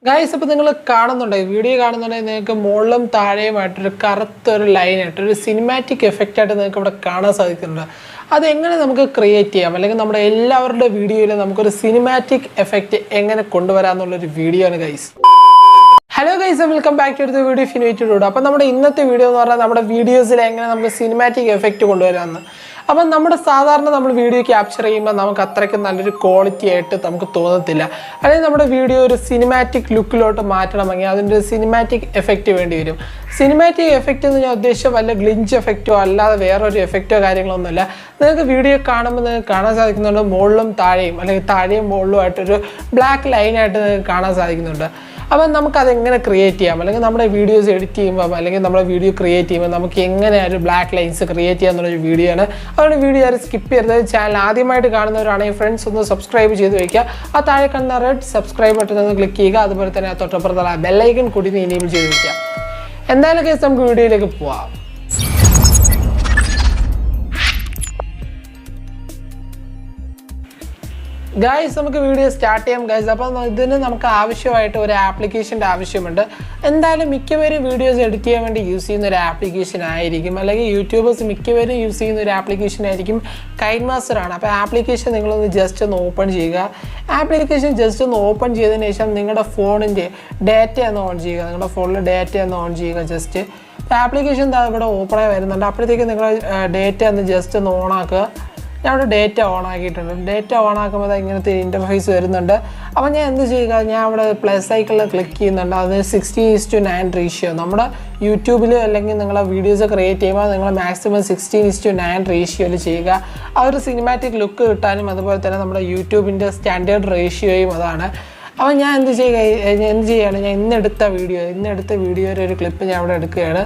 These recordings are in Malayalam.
ഗൈസ്, അപ്പോൾ നിങ്ങൾ കാണുന്നുണ്ടെങ്കിൽ വീഡിയോ കാണുന്നുണ്ടെങ്കിൽ നിങ്ങൾക്ക് മുകളിലും താഴെയുമായിട്ടൊരു കറുത്തൊരു ലൈനായിട്ട് ഒരു സിനിമാറ്റിക് എഫക്റ്റായിട്ട് നിങ്ങൾക്ക് ഇവിടെ കാണാൻ സാധിക്കുന്നുണ്ട്. അതെങ്ങനെ നമുക്ക് ക്രിയേറ്റ് ചെയ്യാം, അല്ലെങ്കിൽ നമ്മുടെ എല്ലാവരുടെ വീഡിയോയിൽ നമുക്കൊരു സിനിമാറ്റിക് എഫക്റ്റ് എങ്ങനെ കൊണ്ടുവരാമെന്നുള്ളൊരു വീഡിയോ ആണ് guys. Hello guys, welcome back to the video finited. അപ്പോൾ നമ്മുടെ ഇന്നത്തെ വീഡിയോ എന്ന് പറഞ്ഞാൽ നമ്മുടെ വീഡിയോസിൽ എങ്ങനെ നമുക്ക് സിനിമാറ്റിക് എഫക്റ്റ് കൊണ്ടുവരാമെന്ന്. അപ്പം നമ്മൾ വീഡിയോ ക്യാപ്ചർ ചെയ്യുമ്പോൾ നമുക്ക് അത്രയ്ക്ക് നല്ലൊരു ക്വാളിറ്റി ആയിട്ട് നമുക്ക് തോന്നത്തില്ല. അല്ലെങ്കിൽ നമ്മുടെ വീഡിയോ ഒരു സിനിമാറ്റിക് ലുക്കിലോട്ട് മാറ്റണമെങ്കിൽ അതിൻ്റെ ഒരു സിനിമാറ്റിക് എഫക്റ്റ് വേണ്ടി വരും. സിനിമാറ്റിക് എഫക്റ്റ് എന്ന് ഞാൻ ഉദ്ദേശിച്ച വല്ല ഗ്ലിഞ്ച് എഫക്റ്റോ അല്ലാതെ വേറൊരു എഫക്റ്റോ കാര്യങ്ങളൊന്നുമില്ല. നിങ്ങൾക്ക് വീഡിയോ കാണുമ്പോൾ നിങ്ങൾക്ക് കാണാൻ സാധിക്കുന്നുണ്ട് മുകളിലും താഴെയും, അല്ലെങ്കിൽ താഴെയും മുകളിലുമായിട്ടൊരു ബ്ലാക്ക് ലൈനായിട്ട് നിങ്ങൾക്ക് കാണാൻ സാധിക്കുന്നുണ്ട്. അപ്പം നമുക്കതെങ്ങനെ ക്രിയേറ്റ് ചെയ്യാം, അല്ലെങ്കിൽ നമ്മുടെ വീഡിയോസ് എഡിറ്റ് ചെയ്യുമ്പോൾ അല്ലെങ്കിൽ നമ്മുടെ വീഡിയോ ക്രിയേറ്റ് ചെയ്യുമ്പോൾ നമുക്ക് എങ്ങനെ ഒരു ബ്ലാക്ക് ലൈൻസ് ക്രിയേറ്റ് ചെയ്യാമെന്നുള്ളൊരു വീഡിയോ ആണ്. അതുകൊണ്ട് വീഡിയോ ആരും സ്കിപ്പ് ചെയ്യരുത്. ചാനൽ ആദ്യമായിട്ട് കാണുന്നവരാണെങ്കിൽ ഫ്രണ്ട്സ് ഒന്ന് സബ്സ്ക്രൈബ് ചെയ്ത് വയ്ക്കുക. ആ താഴെ കാണുന്ന റെഡ് സബ്സ്ക്രൈബ് ബട്ടൺ ഒന്ന് ക്ലിക്ക് ചെയ്യുക. അതുപോലെ തന്നെ തൊട്ടപ്പുറത്തുള്ള ബെല്ലൈക്കൺ കൂടി എനേബിൾ ചെയ്ത് വയ്ക്കുക. എന്തായാലും കേസ് നമുക്ക് വീഡിയോയിലേക്ക് പോവാം. ഗൈസ്, നമുക്ക് വീഡിയോ സ്റ്റാർട്ട് ചെയ്യാം ഗൈസ്. അപ്പം ഇതിന് നമുക്ക് ആവശ്യമായിട്ട് ഒരു ആപ്ലിക്കേഷൻ്റെ ആവശ്യമുണ്ട്. എന്തായാലും മിക്കവരും വീഡിയോസ് എഡിറ്റ് ചെയ്യാൻ വേണ്ടി യൂസ് ചെയ്യുന്ന ഒരു ആപ്ലിക്കേഷൻ ആയിരിക്കും, അല്ലെങ്കിൽ യൂട്യൂബേഴ്സ് മിക്കവരും യൂസ് ചെയ്യുന്ന ഒരു ആപ്ലിക്കേഷൻ ആയിരിക്കും കൈൻമാസ്റ്റർ ആണ്. അപ്പോൾ ആപ്ലിക്കേഷൻ നിങ്ങളൊന്ന് ജസ്റ്റ് ഒന്ന് ഓപ്പൺ ചെയ്യുക. ആപ്ലിക്കേഷൻ ജസ്റ്റ് ഒന്ന് ഓപ്പൺ ചെയ്തതിന് ശേഷം നിങ്ങളുടെ ഫോണിൻ്റെ ഡാറ്റ ഒന്ന് ഓൺ ചെയ്യുക. നിങ്ങളുടെ ഫോണിൽ ഡാറ്റ ഒന്ന് ഓൺ ചെയ്യുക. ജസ്റ്റ് ആപ്ലിക്കേഷൻ ഇവിടെ ഓപ്പണായി വരുന്നുണ്ട്. അപ്പോഴത്തേക്ക് നിങ്ങൾ ഡാറ്റ ഒന്ന് ജസ്റ്റ് ഒന്ന് ഓണാക്കുക. ഞാൻ ഇവിടെ ഡേറ്റ ഓൺ ആക്കിയിട്ടുണ്ട്. ഡേറ്റ ഓൺ ആക്കുമ്പോൾ ഇങ്ങനത്തെ ഇൻ്റർഫേസ് വരുന്നുണ്ട്. അപ്പോൾ ഞാൻ എന്ത് ചെയ്യുക, ഞാൻ ഇവിടെ പ്ലസ് ഐക്കണിൽ ക്ലിക്ക് ചെയ്യുന്നുണ്ട്. അത് 16:9 റേഷ്യോ. നമ്മുടെ യൂട്യൂബിൽ അല്ലെങ്കിൽ നിങ്ങളെ വീഡിയോസ് ക്രിയേറ്റ് ചെയ്യുമ്പോൾ നിങ്ങൾ മാക്സിമം 16:9 റേഷ്യോയിൽ ചെയ്യുക. ആ ഒരു സിനിമാറ്റിക് ലുക്ക് കിട്ടാനും അതുപോലെ തന്നെ നമ്മുടെ യൂട്യൂബിൻ്റെ സ്റ്റാൻഡേർഡ് റേഷ്യോയും അതാണ്. അപ്പോൾ ഞാൻ എന്ത് ചെയ്യുകയാണ്, ഞാൻ ഇന്നെടുത്ത വീഡിയോയുടെ ഒരു ക്ലിപ്പ് ഞാൻ ഇവിടെ എടുക്കുകയാണ്.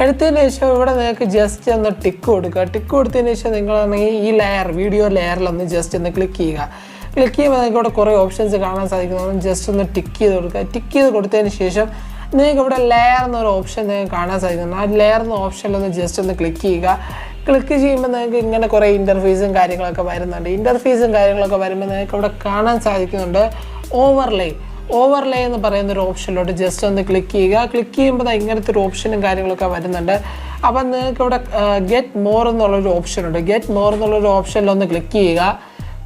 എടുത്തതിന് ശേഷം ഇവിടെ നിങ്ങൾക്ക് ജസ്റ്റ് ഒന്ന് ടിക്ക് കൊടുക്കുക. ടിക്ക് കൊടുത്തതിന് ശേഷം നിങ്ങളാണെങ്കിൽ ഈ വീഡിയോ ലെയറിലൊന്ന് ജസ്റ്റ് ഒന്ന് ക്ലിക്ക് ചെയ്യുക. ക്ലിക്ക് ചെയ്യുമ്പോൾ നിങ്ങൾക്ക് ഇവിടെ കുറേ ഓപ്ഷൻസ് കാണാൻ സാധിക്കുന്നു. ജസ്റ്റ് ഒന്ന് ടിക്ക് ചെയ്ത് കൊടുക്കുക. ടിക്ക് ചെയ്ത് കൊടുത്തതിന് ശേഷം നിങ്ങൾക്ക് ഇവിടെ ലെയർ എന്നൊരു ഓപ്ഷൻ നിങ്ങൾക്ക് കാണാൻ സാധിക്കുന്നു. ആ ലെയർ എന്ന ഓപ്ഷനിലൊന്ന് ജസ്റ്റ് ഒന്ന് ക്ലിക്ക് ചെയ്യുക. ക്ലിക്ക് ചെയ്യുമ്പോൾ നിങ്ങൾക്ക് ഇങ്ങനെ കുറേ ഇൻ്റർഫേസും കാര്യങ്ങളൊക്കെ വരുന്നുണ്ട്. ഇൻ്റർഫേസും കാര്യങ്ങളൊക്കെ വരുമ്പോൾ നിങ്ങൾക്ക് ഇവിടെ കാണാൻ സാധിക്കുന്നുണ്ട് ഓവർലേ എന്ന് പറയുന്നൊരു ഓപ്ഷനിലോട്ട് ജസ്റ്റ് ഒന്ന് ക്ലിക്ക് ചെയ്യുക. ക്ലിക്ക് ചെയ്യുമ്പോൾ ഇങ്ങനത്തെ ഒരു ഓപ്ഷനും കാര്യങ്ങളൊക്കെ വരുന്നുണ്ട്. അപ്പം നിങ്ങൾക്ക് ഇവിടെ ഗെറ്റ് മോർ എന്നുള്ളൊരു ഓപ്ഷനുണ്ട്. ഗെറ്റ് മോർ എന്നുള്ളൊരു ഓപ്ഷനിലൊന്ന് ക്ലിക്ക് ചെയ്യുക.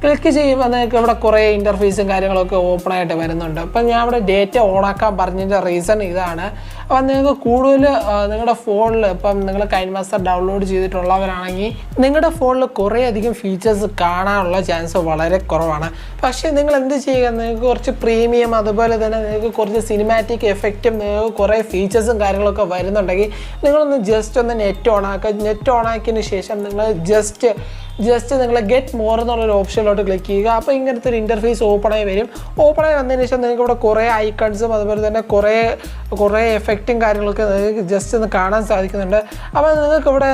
ക്ലിക്ക് ചെയ്യുമ്പോൾ നിങ്ങൾക്ക് ഇവിടെ കുറേ ഇൻ്റർഫേസും കാര്യങ്ങളൊക്കെ ഓപ്പണായിട്ട് വരുന്നുണ്ട്. അപ്പം ഞാൻ ഇവിടെ ഡേറ്റ ഓണാക്കാൻ പറഞ്ഞതിൻ്റെ റീസൺ ഇതാണ്. അപ്പം നിങ്ങൾക്ക് കൂടുതൽ നിങ്ങളുടെ ഫോണിൽ ഇപ്പം നിങ്ങൾ കൈൻമാസ്റ്റർ ഡൗൺലോഡ് ചെയ്തിട്ടുള്ളവരാണെങ്കിൽ നിങ്ങളുടെ ഫോണിൽ കുറേ അധികം ഫീച്ചേഴ്സ് കാണാനുള്ള ചാൻസ് വളരെ കുറവാണ്. പക്ഷേ നിങ്ങൾ എന്ത് ചെയ്യുക, നിങ്ങൾക്ക് കുറച്ച് പ്രീമിയം അതുപോലെ തന്നെ നിങ്ങൾക്ക് കുറച്ച് സിനിമാറ്റിക് എഫക്റ്റും നിങ്ങൾക്ക് കുറേ ഫീച്ചേഴ്സും കാര്യങ്ങളൊക്കെ വരുന്നുണ്ടെങ്കിൽ നിങ്ങളൊന്ന് ജസ്റ്റ് ഒന്ന് നെറ്റ് ഓണാക്കുക. നെറ്റ് ഓണാക്കിയതിന് ശേഷം നിങ്ങൾ ജസ്റ്റ് നിങ്ങൾ ഗെറ്റ് മോർ എന്നുള്ളൊരു ഓപ്ഷനിലോട്ട് ക്ലിക്ക് ചെയ്യുക. അപ്പോൾ ഇങ്ങനത്തെ ഒരു ഇൻ്റർഫേസ് ഓപ്പണായി വരും. ഓപ്പണായി വന്നതിന് ശേഷം നിങ്ങൾക്ക് ഇവിടെ കുറേ ഐക്കൺസും അതുപോലെ തന്നെ കുറേ എഫക്റ്റും കാര്യങ്ങളൊക്കെ നിങ്ങൾക്ക് ജസ്റ്റ് ഒന്ന് കാണാൻ സാധിക്കുന്നുണ്ട്. അപ്പോൾ നിങ്ങൾക്ക് ഇവിടെ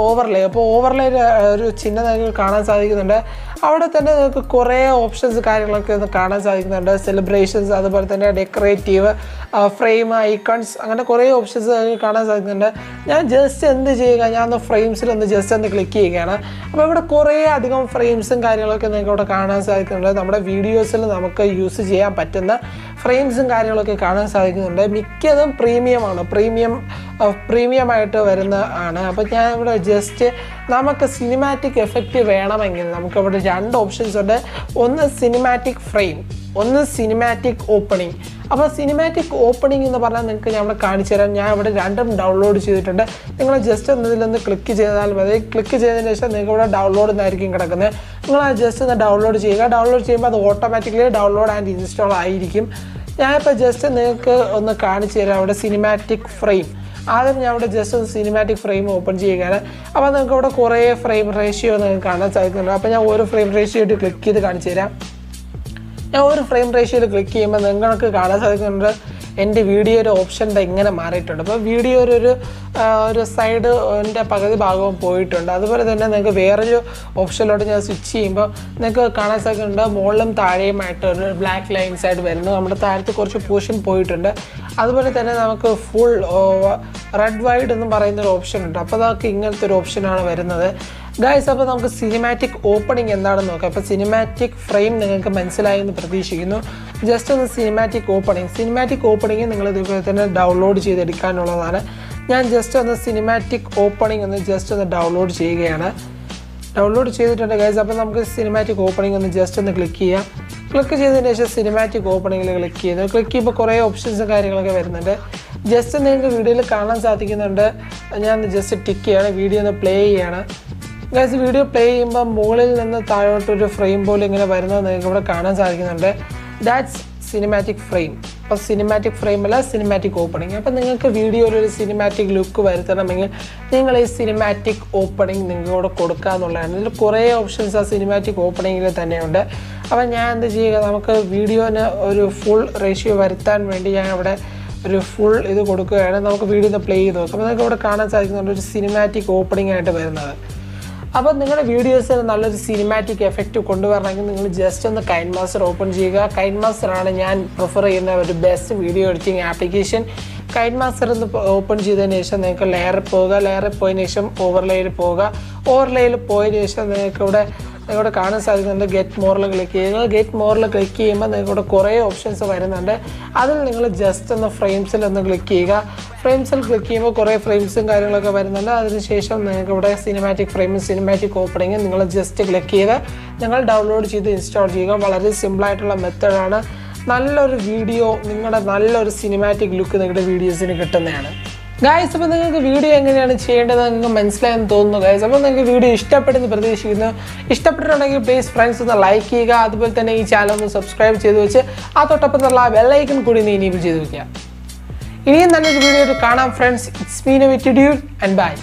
ഓവർലേ, അപ്പോൾ ഓവർലേ ഒരു ചിഹ്നം നിങ്ങൾക്ക് കാണാൻ സാധിക്കുന്നുണ്ട്. അവിടെ തന്നെ നിങ്ങൾക്ക് കുറേ ഓപ്ഷൻസ് കാര്യങ്ങളൊക്കെ ഒന്ന് കാണാൻ സാധിക്കുന്നുണ്ട്. സെലിബ്രേഷൻസ് അതുപോലെ തന്നെ ഡെക്കറേറ്റീവ്, ഫ്രെയിം, ഐക്കൺസ്, അങ്ങനെ കുറേ ഓപ്ഷൻസ് നിങ്ങൾക്ക് കാണാൻ സാധിക്കുന്നുണ്ട്. ഞാൻ ജസ്റ്റ് എന്ത് ചെയ്യുക, ഞാൻ ഒന്ന് ഫ്രെയിംസിലൊന്ന് ജസ്റ്റ് ഒന്ന് ക്ലിക്ക് ചെയ്യുകയാണ്. അപ്പോൾ ഇവിടെ കുറേ അധികം ഫ്രെയിംസും കാര്യങ്ങളൊക്കെ നിങ്ങൾക്ക് ഇവിടെ കാണാൻ സാധിക്കുന്നുണ്ട്. നമ്മുടെ വീഡിയോസിൽ നമുക്ക് യൂസ് ചെയ്യാൻ പറ്റുന്ന ഫ്രെയിംസും കാര്യങ്ങളൊക്കെ കാണാൻ സാധിക്കുന്നുണ്ട്. മിക്കതും പ്രീമിയമായിട്ട് വരുന്ന ആണ്. അപ്പോൾ ഞാൻ ഇവിടെ ജസ്റ്റ് നമുക്ക് സിനിമാറ്റിക് എഫക്റ്റ് വേണമെങ്കിൽ നമുക്കിവിടെ 2 ഓപ്ഷൻസ് ഉണ്ട്. ഒന്ന് സിനിമാറ്റിക് ഫ്രെയിം, ഒന്ന് സിനിമാറ്റിക് ഓപ്പണിംഗ്. അപ്പോൾ സിനിമാറ്റിക് ഓപ്പണിംഗ് എന്ന് പറഞ്ഞാൽ നിങ്ങൾക്ക് ഞാൻ ഇവിടെ കാണിച്ചു തരാം. ഞാൻ ഇവിടെ 2ഉം ഡൗൺലോഡ് ചെയ്തിട്ടുണ്ട്. നിങ്ങൾ ജസ്റ്റ് ഇതിലൊന്ന് ക്ലിക്ക് ചെയ്താൽ മതി. ക്ലിക്ക് ചെയ്തതിന് ശേഷം നിങ്ങൾക്ക് ഇവിടെ ഡൗൺലോഡ് എന്നായിരിക്കും കിടക്കുന്നത്. നിങ്ങൾ ജസ്റ്റ് ഒന്ന് ഡൗൺലോഡ് ചെയ്യുക. ഡൗൺലോഡ് ചെയ്യുമ്പോൾ അത് ഓട്ടോമാറ്റിക്കലി ഡൗൺലോഡ് ആൻഡ് ഇൻസ്റ്റാൾ ആയിരിക്കും. ഞാനിപ്പോൾ ജസ്റ്റ് നിങ്ങൾക്ക് ഒന്ന് കാണിച്ചു തരാം. അവിടെ സിനിമാറ്റിക് ഫ്രെയിം, ആദ്യം ഞാൻ ഇവിടെ ജസ്റ്റ് ഒന്ന് സിനിമാറ്റിക് ഫ്രെയിം ഓപ്പൺ ചെയ്യുകയാണ്. അപ്പോൾ നിങ്ങൾക്ക് ഇവിടെ കുറേ ഫ്രെയിം റേഷ്യോ നിങ്ങൾക്ക് കാണാൻ സാധിക്കുന്നുണ്ട്. അപ്പോൾ ഞാൻ ഒരു ഫ്രെയിം റേഷ്യോ ആയിട്ട് ക്ലിക്ക് ചെയ്ത് കാണിച്ചു തരാം. ഞാൻ ഒരു ഫ്രെയിം റേഷ്യോയിൽ ക്ലിക്ക് ചെയ്യുമ്പോൾ നിങ്ങൾക്ക് കാണാൻ സാധിക്കുന്നുണ്ട് എൻ്റെ വീഡിയോ ഒരു ഓപ്ഷൻ്റെ ഇങ്ങനെ മാറിയിട്ടുണ്ട്. അപ്പോൾ വീഡിയോ ഒരു സൈഡ് എൻ്റെ പകുതി ഭാഗവും പോയിട്ടുണ്ട്. അതുപോലെ തന്നെ നിങ്ങൾക്ക് വേറൊരു ഓപ്ഷനിലോട്ട് ഞാൻ സ്വിച്ച് ചെയ്യുമ്പോൾ നിങ്ങൾക്ക് കാണാൻ സാധിക്കുന്നുണ്ട് മുകളിലും താഴെയുമായിട്ട് ഒരു ബ്ലാക്ക് ലൈൻസ് ആയിട്ട് വരുന്നു. നമ്മുടെ താഴത്ത് കുറച്ച് പോർഷൻ പോയിട്ടുണ്ട്. അതുപോലെ തന്നെ നമുക്ക് ഫുൾ റെഡ് വൈഡ് എന്ന് പറയുന്നൊരു ഓപ്ഷൻ ഉണ്ട്. അപ്പോൾ അതൊക്കെ ഇങ്ങനത്തെ ഒരു ഓപ്ഷനാണ് വരുന്നത്. ഗൈസ്, അപ്പോൾ നമുക്ക് സിനിമാറ്റിക് ഓപ്പണിംഗ് എന്താണെന്ന് നോക്കാം. അപ്പോൾ സിനിമാറ്റിക് ഫ്രെയിം നിങ്ങൾക്ക് മനസ്സിലായി എന്ന് പ്രതീക്ഷിക്കുന്നു. ജസ്റ്റ് ഒന്ന് സിനിമാറ്റിക് ഓപ്പണിങ് നിങ്ങൾ ഇതുപോലെ തന്നെ ഡൗൺലോഡ് ചെയ്തെടുക്കാനുള്ളതാണ്. ഞാൻ ജസ്റ്റ് ഒന്ന് സിനിമാറ്റിക് ഓപ്പണിങ് ഒന്ന് ജസ്റ്റ് ഒന്ന് ഡൗൺലോഡ് ചെയ്യുകയാണ്. ഡൗൺലോഡ് ചെയ്തിട്ടുണ്ട് ഗൈസ്. അപ്പോൾ നമുക്ക് സിനിമാറ്റിക് ഓപ്പണിങ് ഒന്ന് ജസ്റ്റ് ഒന്ന് ക്ലിക്ക് ചെയ്യാം. ക്ലിക്ക് ചെയ്തതിന് ശേഷം സിനിമാറ്റിക് ഓപ്പണിങ്ങിൽ ക്ലിക്ക് ചെയ്യുന്നത്. ക്ലിക്ക് ചെയ്യുമ്പോൾ കുറേ ഓപ്ഷൻസും കാര്യങ്ങളൊക്കെ വരുന്നുണ്ട്. ജസ്റ്റ് നിങ്ങൾക്ക് വീഡിയോയിൽ കാണാൻ സാധിക്കുന്നുണ്ട്. ഞാൻ ജസ്റ്റ് ടിക്ക് ചെയ്യാണ്, വീഡിയോ ഒന്ന് പ്ലേ ചെയ്യാണ്. ഗൈസ് വീഡിയോ പ്ലേ ചെയ്യുമ്പോൾ മുകളിൽ നിന്ന് താഴോട്ടൊരു ഫ്രെയിം പോലെ ഇങ്ങനെ വരുന്നത് നിങ്ങൾക്ക് ഇവിടെ കാണാൻ സാധിക്കുന്നുണ്ട്. That's cinematic frame. അപ്പോൾ സിനിമാറ്റിക് ഫ്രെയിം അല്ല, സിനിമാറ്റിക് ഓപ്പണിങ്. അപ്പോൾ നിങ്ങൾക്ക് വീഡിയോയിൽ ഒരു സിനിമാറ്റിക് ലുക്ക് വരുത്തണമെങ്കിൽ നിങ്ങൾ ഈ സിനിമാറ്റിക് ഓപ്പണിങ് നിങ്ങളോട് കൊടുക്കുക എന്നുള്ളതാണ്. ഇതിൽ കുറേ ഓപ്ഷൻസ് ആ സിനിമാറ്റിക് ഓപ്പണിങ്ങിൽ തന്നെയുണ്ട്. അപ്പോൾ ഞാൻ എന്ത് ചെയ്യുക, നമുക്ക് വീഡിയോന് ഒരു ഫുൾ റേഷ്യോ വരുത്താൻ വേണ്ടി ഞാൻ ഇവിടെ ഒരു ഫുൾ ഇത് കൊടുക്കുകയാണ്. നമുക്ക് വീഡിയോ ഒന്ന് പ്ലേ ചെയ്ത് നോക്കാം. അപ്പോൾ നിങ്ങൾക്ക് ഇവിടെ കാണാൻ സാധിക്കുന്നുണ്ട് ഒരു സിനിമാറ്റിക് ഓപ്പണിംഗ് ആയിട്ട് വരുന്നത്. അപ്പോൾ നിങ്ങളുടെ വീഡിയോസിന് നല്ലൊരു സിനിമാറ്റിക് എഫക്റ്റ് കൊണ്ടുവരണമെങ്കിൽ നിങ്ങൾ ജസ്റ്റ് ഒന്ന് കൈൻമാസ്റ്റർ ഓപ്പൺ ചെയ്യുക. കൈൻമാസ്റ്ററാണ് ഞാൻ പ്രിഫർ ചെയ്യുന്ന ഒരു best video editing application. KineMaster ഒന്ന് ഓപ്പൺ ചെയ്തതിന് ശേഷം നിങ്ങൾക്ക് ലെയറിൽ പോവുക. ലെയറിൽ പോയതിന് ശേഷം ഓവർലേയിൽ പോവുക. ഓവർലേയിൽ പോയതിന് ശേഷം നിങ്ങൾക്കിവിടെ കാണാൻ സാധിക്കുന്നുണ്ട് ഗെറ്റ് മോറിൽ ക്ലിക്ക് ചെയ്യുക. ഗെറ്റ് മോറിൽ ക്ലിക്ക് ചെയ്യുമ്പോൾ നിങ്ങൾക്കിവിടെ കുറേ ഓപ്ഷൻസ് വരുന്നുണ്ട്. അതിൽ നിങ്ങൾ ജസ്റ്റ് ഒന്ന് ഫ്രെയിംസിൽ ഒന്ന് ക്ലിക്ക് ചെയ്യുക. ഫ്രെയിംസിൽ ക്ലിക്ക് ചെയ്യുമ്പോൾ കുറേ ഫ്രെയിംസും കാര്യങ്ങളൊക്കെ വരുന്നുണ്ട്. അതിനുശേഷം നിങ്ങൾക്കിവിടെ സിനിമാറ്റിക് ഫ്രെയിമും സിനിമാറ്റിക് ഓപ്പണിങ്ങും നിങ്ങൾ ജസ്റ്റ് ക്ലിക്ക് ചെയ്ത് നിങ്ങൾ ഡൗൺലോഡ് ചെയ്ത് ഇൻസ്റ്റാൾ ചെയ്യുക. വളരെ സിമ്പിളായിട്ടുള്ള മെത്തേഡാണ്. നല്ലൊരു വീഡിയോ, നിങ്ങളുടെ നല്ലൊരു സിനിമാറ്റിക് ലുക്ക് നിങ്ങളുടെ വീഡിയോസിന് കിട്ടുന്നതാണ് ഗൈസ്. അപ്പോൾ നിങ്ങൾക്ക് വീഡിയോ എങ്ങനെയാണ് ചെയ്യേണ്ടത് നിങ്ങൾക്ക് മനസ്സിലായെന്ന് തോന്നുന്നു ഗൈസ്. അപ്പോൾ നിങ്ങൾക്ക് വീഡിയോ ഇഷ്ടപ്പെടുന്നു പ്രതീക്ഷിക്കുന്നു. ഇഷ്ടപ്പെട്ടിട്ടുണ്ടെങ്കിൽ പ്ലീസ് ഫ്രണ്ട്സ് ഒന്ന് ലൈക്ക് ചെയ്യുക. അതുപോലെ തന്നെ ഈ ചാനൽ ഒന്ന് സബ്സ്ക്രൈബ് ചെയ്ത് വെച്ച് ആ തൊട്ടപ്പുറത്തുള്ള ആ ബെല്ലൈക്കൺ കൂടി ഒന്ന് എനേബിൾ ചെയ്ത് വെക്കുക. ഇനിയും നല്ലൊരു വീഡിയോ കാണാം friends. It's me Navi to do and by.